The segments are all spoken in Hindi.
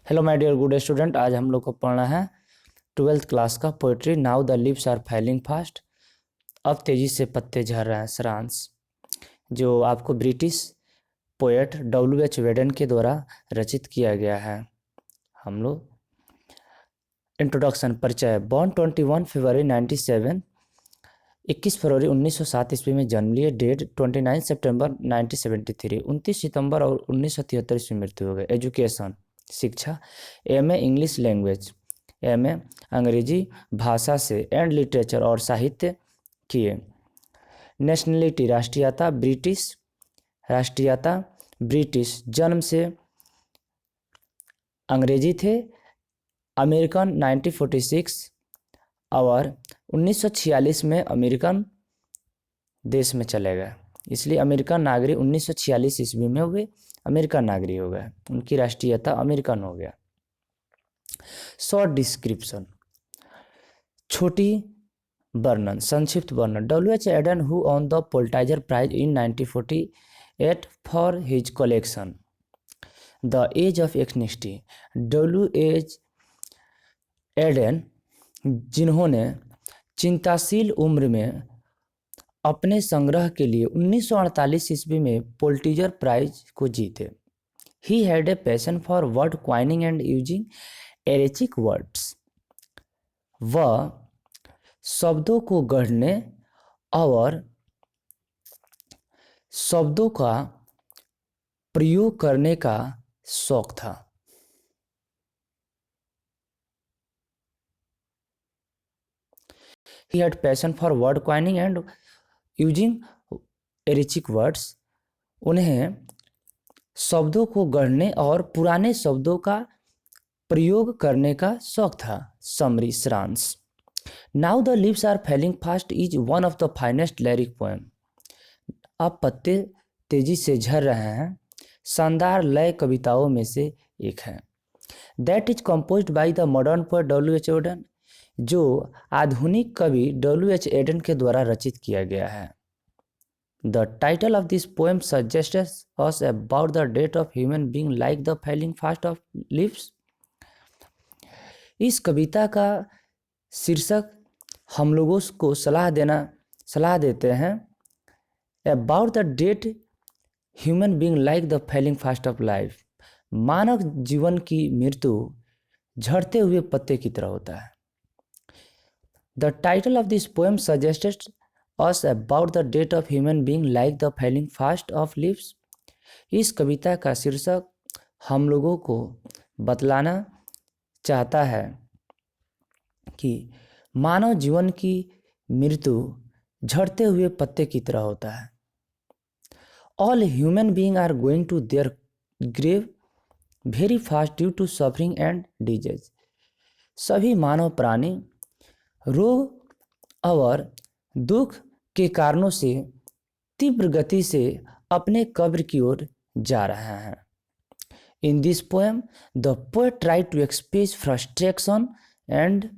Hello my dear good student, आज हम लोग को पढ़ना है 12th क्लास का poetry. Now the leaves are falling fast. अब तेजी से पत्ते झड़ रहे हैं, सारांश जो आपको ब्रिटिश पोएट W.H. वेडन के द्वारा रचित किया गया है। हम लोग इंट्रोडक्शन, परिचय। बॉर्न 21 फरवरी 97, 21 फरवरी 1907 ईस्वी में जन्म लिए। डेट 29 सितंबर 1973, 29 सितंबर और 1973 ईस्वी मृत्यु हो गए। एजुकेशन, शिक्षा, एमए इंग्लिश लैंग्वेज, एमए अंग्रेजी भाषा से एंड लिटरेचर और साहित्य किए। नेशनलिटी, राष्ट्रीयता ब्रिटिश, राष्ट्रीयता ब्रिटिश, जन्म से अंग्रेजी थे। अमेरिकन 1946 और 1946 में अमेरिकन देश में चले गए, इसलिए अमेरिकन नागरिक 1946 ईस्वी में हुए अमेरिकन नागरिक हो गए, उनकी राष्ट्रीयता अमेरिकन हो गया। शॉर्ट डिस्क्रिप्शन, छोटी वर्णन, संक्षिप्त वर्णन। W.H. Auden who on the Pulitzer prize in 1948 for his collection the age of एक्सनेस्टी। W.H. एडन, जिन्होंने चिंताशील उम्र में अपने संग्रह के लिए 1948 ईस्वी में पुलिट्जर प्राइज को जीते। He had a passion for word coining and using archaic words. वह शब्दों को गढ़ने और शब्दों का प्रयोग करने का शौक था। He had passion for word coining and using archaic words. उन्हें शब्दों को गढ़ने और पुराने शब्दों का प्रयोग करने का शौक था। समरी, सारांश। Now the leaves are falling fast is one of the finest lyric poem. अब पत्ते तेजी से झड़ रहे हैं, शानदार लय कविताओं में से एक है। That is composed by the modern poet W.H. Auden, जो आधुनिक कवि W.H. एडन के द्वारा रचित किया गया है। The title of this poem suggests us about the death of human being like the falling fast of leaves. इस कविता का शीर्षक हम लोगों को सलाह देते हैं about the death human being like the falling fast of life. मानव जीवन की मृत्यु झड़ते हुए पत्ते की तरह होता है। The title of this poem suggested us about the death of human being like the falling fast of leaves. इस कविता का शीर्षक हम लोगों को बतलाना चाहता है कि मानव जीवन की मृत्यु झड़ते हुए पत्ते की तरह होता है। All human beings are going to their grave very fast due to suffering and disease. सभी मानव प्राणी रोग और दुख के कारणों से तीव्र गति से अपने कब्र की ओर जा रहे हैं। In this poem the poet try to express frustration and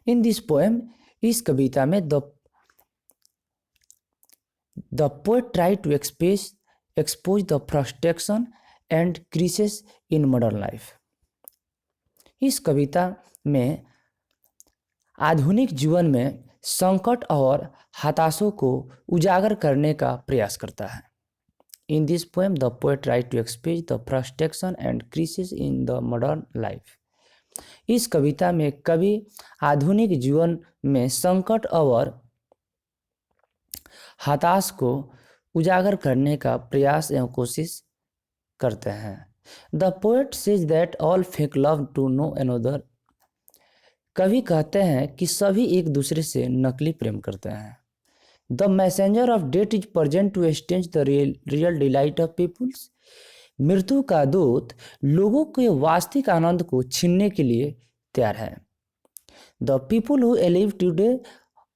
in this poem, इस कविता में the poet try to expose the frustration and crisis in modern life. इस कविता में आधुनिक जीवन में संकट और हताशों को उजागर करने का प्रयास करता है। In this poem the poet try to express the frustration and crisis in the modern life. इस कविता में कवि आधुनिक जीवन में संकट और हताश को उजागर करने का प्रयास एवं कोशिश करते हैं। The poet says that all fake love to know another. कवि कहते हैं कि सभी एक दूसरे से नकली प्रेम करते हैं। The messenger of death is present to exchange the real delight of peoples. मृत्यु का दूत लोगों के वास्तविक आनंद को छीनने के लिए तैयार है। The people who live today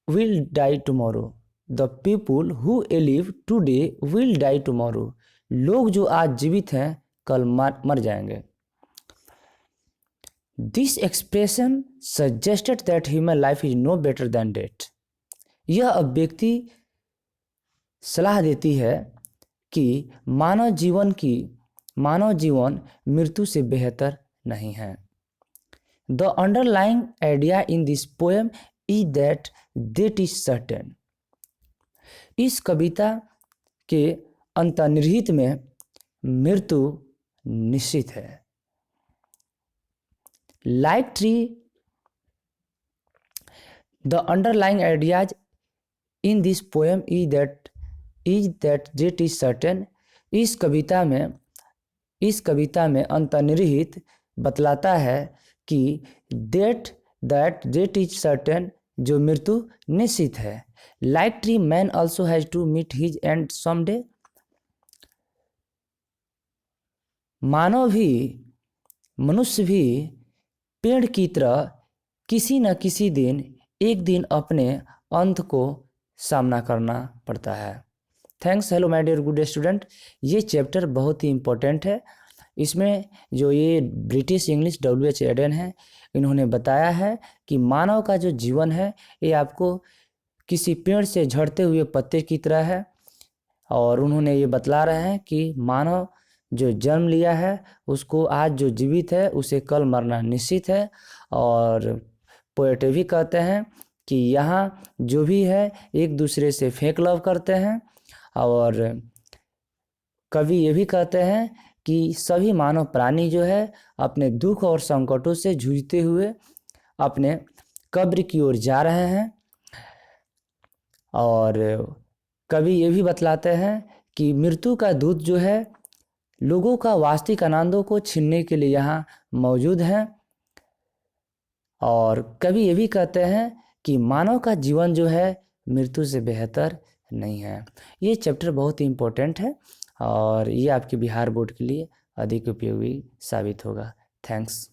will die tomorrow. The people who live today will die tomorrow. लोग जो आज जीवित हैं कल मर जाएंगे। This expression suggested that human life is no better than death. यह अभिव्यक्ति सलाह देती है कि मानव जीवन मृत्यु से बेहतर नहीं है। The underlying idea in this poem is that is certain. इस कविता के अंतर्निहित में मृत्यु निश्चित है। Like tree, the underlying ideas in this poem is that death is certain. इस कविता में अंतर्निहित बतलाता है कि दैट डेट इज सर्टेन, जो मृत्यु निश्चित है। Like tree, man also has to meet his end someday. मनुष्य भी पेड़ की तरह किसी न किसी दिन एक दिन अपने अंत को सामना करना पड़ता है। Thanks. Hello my dear good student, ये चैप्टर बहुत ही इम्पोर्टेंट है। इसमें जो ये ब्रिटिश इंग्लिश WH एडन है, इन्होंने बताया है कि मानव का जो जीवन है ये आपको किसी पेड़ से झड़ते हुए पत्ते की तरह है। और उन्होंने ये बतला रहे हैं कि मानव जो जन्म लिया है उसको आज जो जीवित है उसे कल मरना निश्चित है। और पोएट भी कहते हैं कि यहाँ जो भी है एक दूसरे से फेक लव करते हैं। और कवि ये भी कहते हैं कि सभी मानव प्राणी जो है अपने दुख और संकटों से जूझते हुए अपने कब्र की ओर जा रहे हैं। और कवि ये भी बतलाते हैं कि मृत्यु का दूत जो है लोगों का वास्तविक आनंदों को छीनने के लिए यहाँ मौजूद है। और कवि ये भी कहते हैं कि मानव का जीवन जो है मृत्यु से बेहतर नहीं है। ये चैप्टर बहुत ही इम्पोर्टेंट है और ये आपके बिहार बोर्ड के लिए अधिक उपयोगी साबित होगा। थैंक्स।